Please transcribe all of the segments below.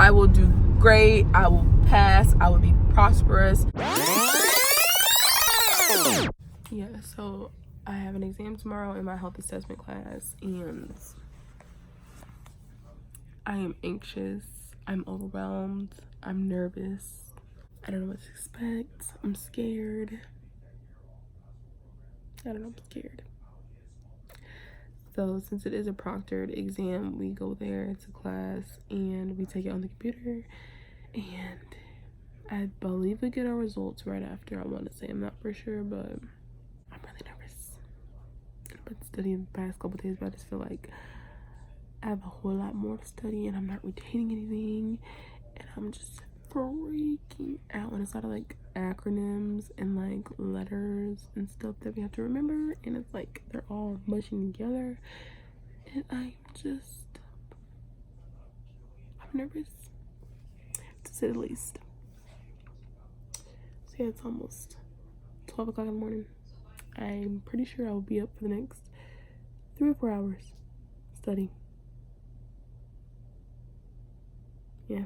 I will do great. I will pass. I will be prosperous. Yeah, so I have an exam tomorrow in my health assessment class, and I am anxious. I'm overwhelmed. I'm nervous. I don't know what to expect. I'm scared. I don't know, I'm scared. So since it is a proctored exam, we go there to class and we take it on the computer, and I believe we get our results right after. I want to say, I'm not for sure, but I'm really nervous. I've been studying the past couple days, but I just feel like I have a whole lot more to study and I'm not retaining anything, and I'm just freaking out. And it's a lot of like acronyms and like letters and stuff that we have to remember, and it's like they're all mushing together, and I'm nervous, to say the least. So yeah, it's almost 12 o'clock in the morning. I'm pretty sure I will be up for the next 3 or 4 hours studying. Yeah,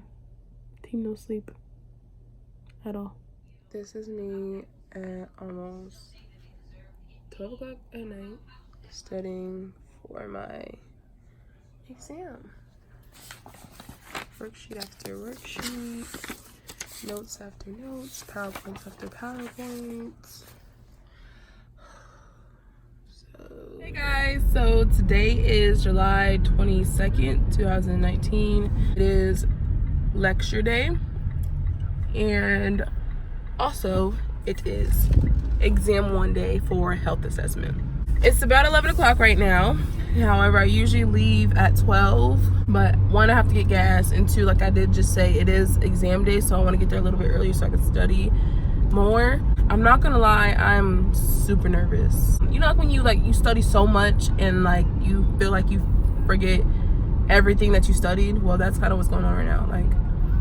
team no sleep at all. This is me at almost 12 o'clock at night studying for my exam. Worksheet after worksheet, notes after notes, PowerPoints after PowerPoints. Hey guys, so today is July 22nd, 2019. It is lecture day, and also it is exam 1 day for health assessment. It's about 11 o'clock right now. However, I usually leave at 12, but one, I have to get gas, and two, like I did just say, it is exam day, so I want to get there a little bit earlier so I can study more. I'm not gonna lie, I'm super nervous. You know, like when you study so much and like you feel like you forget everything that you studied? Well, that's kind of what's going on right now. Like,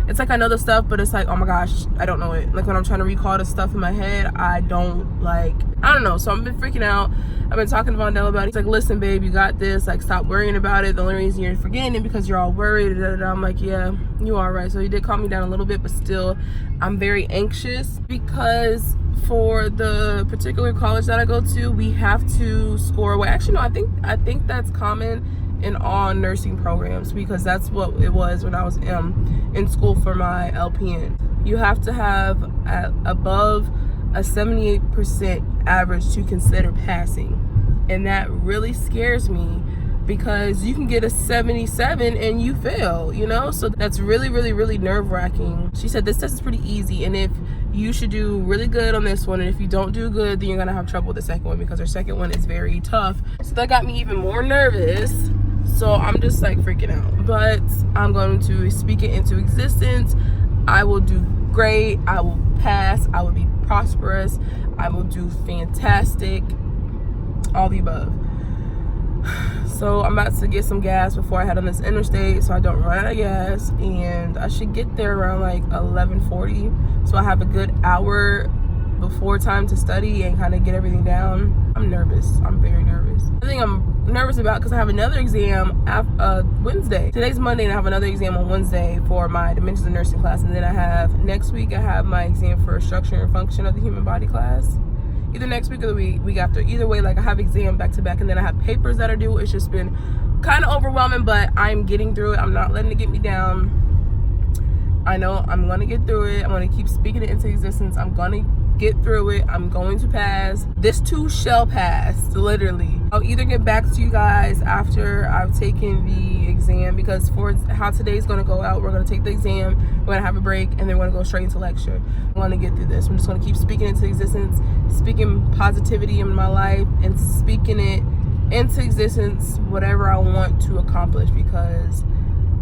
it's like I know the stuff, but it's like, oh my gosh, I don't know it. Like when I'm trying to recall the stuff in my head, I don't know. So I've been freaking out. I've been talking to Vondell about it. He's like, listen, babe, you got this. Like, stop worrying about it. The only reason you're forgetting it because you're all worried. I'm like, yeah, you are right. So he did calm me down a little bit, but still, I'm very anxious because for the particular college that I go to, we have to score away. Actually, no, I think that's common in all nursing programs, because that's what it was when I was in school for my LPN. You have to have above a 78% average to consider passing, and that really scares me because you can get a 77 and you fail, you know? So that's really, really, really nerve-wracking. She said this test is pretty easy, and if you should do really good on this one, and if you don't do good, then you're gonna have trouble with the second one because her second one is very tough. So that got me even more nervous. So I'm just like freaking out, but I'm going to speak it into existence. I will do great. I will pass. I will be prosperous. I will do fantastic. All the above. So I'm about to get some gas before I head on this interstate so I don't run out of gas, and I should get there around like 11:40. So I have a good hour before time to study and kind of get everything down. I'm nervous. I'm very nervous. The thing I'm nervous about, because I have another exam Wednesday. Today's Monday, and I have another exam on Wednesday for my Dimensions of Nursing class, and then I have next week I have my exam for Structure and Function of the Human Body class. Either next week or the week after. Either way, like I have exam back to back, and then I have papers that are due. It's just been kind of overwhelming, but I'm getting through it. I'm not letting it get me down. I know I'm gonna get through it. I'm gonna keep speaking it into existence. I'm gonna get through it. I'm going to pass. This too shall pass, literally. I'll either get back to you guys after I've taken the exam, because for how today's gonna go out, we're gonna take the exam, we're gonna have a break, and then we're gonna go straight into lecture. I'm gonna get through this. I'm just gonna keep speaking into existence, speaking positivity in my life, and speaking it into existence, whatever I want to accomplish, because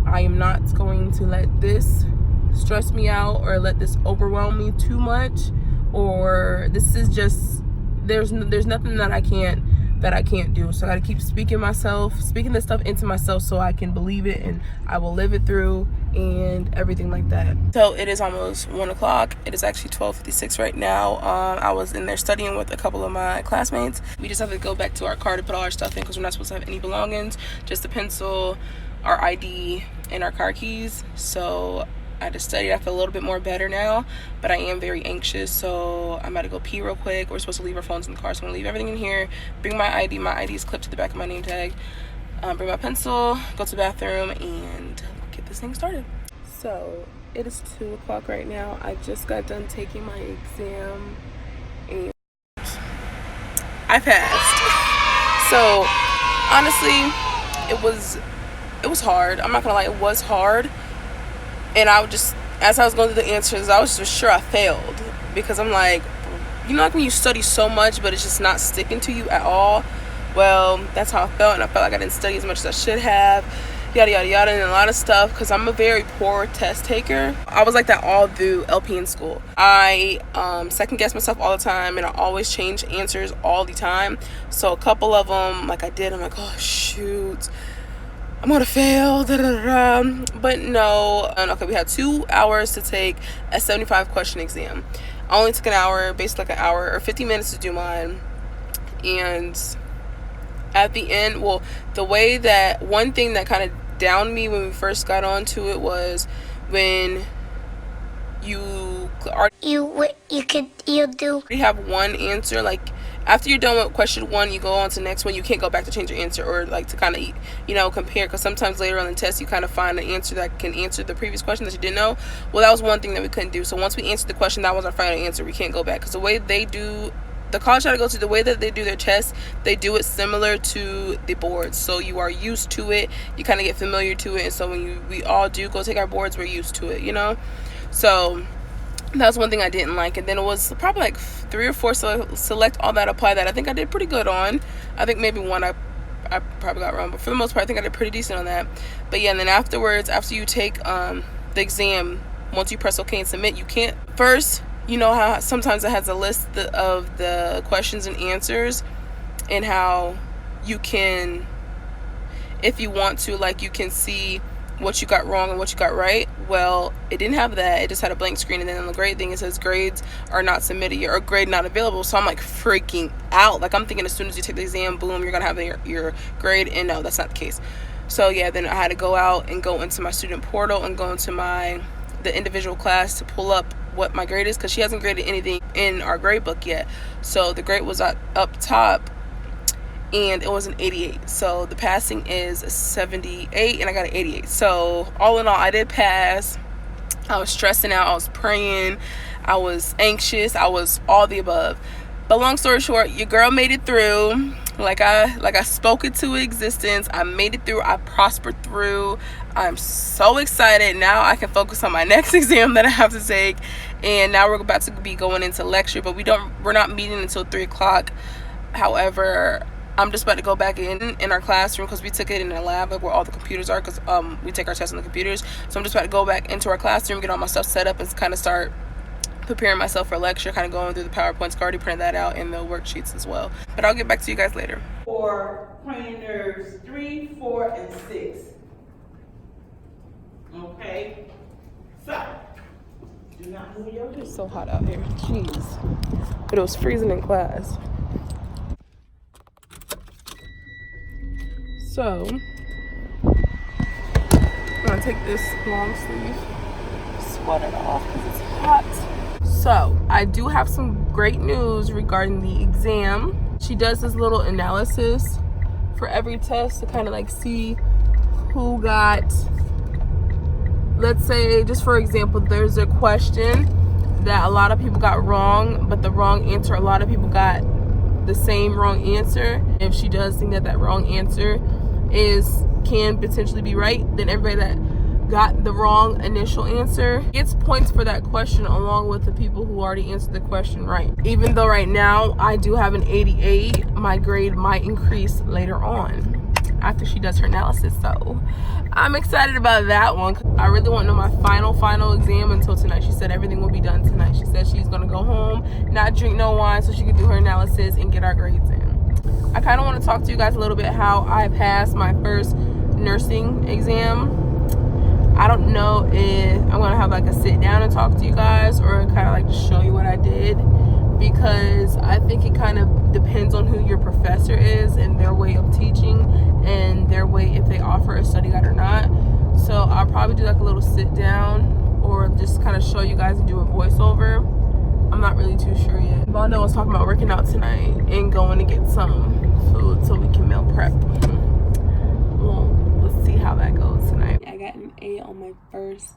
I am not going to let this stress me out or let this overwhelm me too much, or this is just, there's nothing that I can't do. So I gotta keep speaking this stuff into myself so I can believe it and I will live it through and everything like that. So it is almost 1 o'clock. It is actually 12:56 right now. I was in there studying with a couple of my classmates. We just have to go back to our car to put all our stuff in because we're not supposed to have any belongings, just a pencil, our ID, and our car keys. So I had to study. I feel a little bit more better now, but I am very anxious. So I'm about to go pee real quick. We're supposed to leave our phones in the car, so I'm gonna leave everything in here. Bring my ID. My ID is clipped to the back of my name tag. Bring my pencil, go to the bathroom, and get this thing started. So it is 2 o'clock right now. I just got done taking my exam and I passed. So honestly, it was hard. I'm not gonna lie, it was hard. And I would just, as I was going through the answers, I was just sure I failed, because I'm like, you know, like when you study so much but it's just not sticking to you at all. Well, that's how I felt, and I felt like I didn't study as much as I should have, yada yada yada, and a lot of stuff, because I'm a very poor test taker. I was like that all through LP in school. I second guess myself all the time, and I always change answers all the time. So a couple of them, like I did, I'm like, oh shoot, I'm gonna fail, da, da, da, da. But no. And okay, we had 2 hours to take a 75 question exam. I only took an hour, basically like an hour or 50 minutes to do mine. And at the end, well, the way that, one thing that kind of downed me when we first got onto it was when you have one answer, like after you're done with question 1, you go on to the next one. You can't go back to change your answer, or like to kind of, you know, compare, because sometimes later on in the test you kind of find an answer that can answer the previous question that you didn't know. Well, that was one thing that we couldn't do. So once we answered the question, that was our final answer. We can't go back, because the way they do, the college I go to, the way that they do their tests, they do it similar to the boards. So you are used to it, you kind of get familiar to it, and so when we all do go take our boards, we're used to it, you know. So that was one thing I didn't like. And then it was probably like 3 or 4 select all that, apply that. I think I did pretty good on. I think maybe one I probably got wrong, but for the most part I think I did pretty decent on that. But yeah, and then afterwards, after you take the exam, once you press OK and submit, you can't, first, you know how sometimes it has a list of the questions and answers, and how you can, if you want to, like, you can see what you got wrong and what you got right. Well, it didn't have that. It just had a blank screen, and then on the grade thing it says grades are not submitted or grade not available. So I'm like freaking out. Like, I'm thinking as soon as you take the exam, boom, you're gonna have your grade, and no, that's not the case. So yeah, then I had to go out and go into my student portal and go into the individual class to pull up what my grade is, because she hasn't graded anything in our grade book yet. So the grade was up top, and it was an 88. So the passing is 78, and I got an 88. So all in all, I did pass. I was stressing out, I was praying, I was anxious, I was all the above. But long story short, your girl made it through. Like I spoke it to existence. I made it through. I prospered through. I'm so excited. Now I can focus on my next exam that I have to take. And now we're about to be going into lecture, but we're not meeting until 3 o'clock. However, I'm just about to go back in our classroom, because we took it in a lab, like where all the computers are, because we take our tests on the computers. So I'm just about to go back into our classroom, get all my stuff set up, and kind of start preparing myself for lecture, kind of going through the PowerPoints. I already printed that out, and the worksheets as well. But I'll get back to you guys later. For cranial nerves 3, 4, and 6. Okay. So, do not move your head. It's so hot out here. Jeez. But it was freezing in class. So I'm gonna take this long sleeve sweater off because it's hot. So I do have some great news regarding the exam. She does this little analysis for every test to kind of like see who got, let's say, just for example, there's a question that a lot of people got wrong, but the wrong answer, a lot of people got the same wrong answer. If she does think that that wrong answer can potentially be right, then everybody that got the wrong initial answer gets points for that question, along with the people who already answered the question right. Even though right now I do have an 88, my grade might increase later on after she does her analysis. So I'm excited about that one. I really won't know my final exam until tonight. She said everything will be done tonight. She said she's gonna go home, not drink no wine, so she can do her analysis and get our grades in. I kind of want to talk to you guys a little bit how I passed my first nursing exam. I don't know if I'm gonna have like a sit down and talk to you guys, or kind of like just show you what I did, because I think it kind of depends on who your professor is and their way of teaching and their way if they offer a study guide or not. So I'll probably do like a little sit down or just kind of show you guys and do a voiceover. I'm not really too sure yet. Vondo was talking about working out tonight and going to get some food so we can meal prep. Well, let's see how that goes tonight. I got an A on my first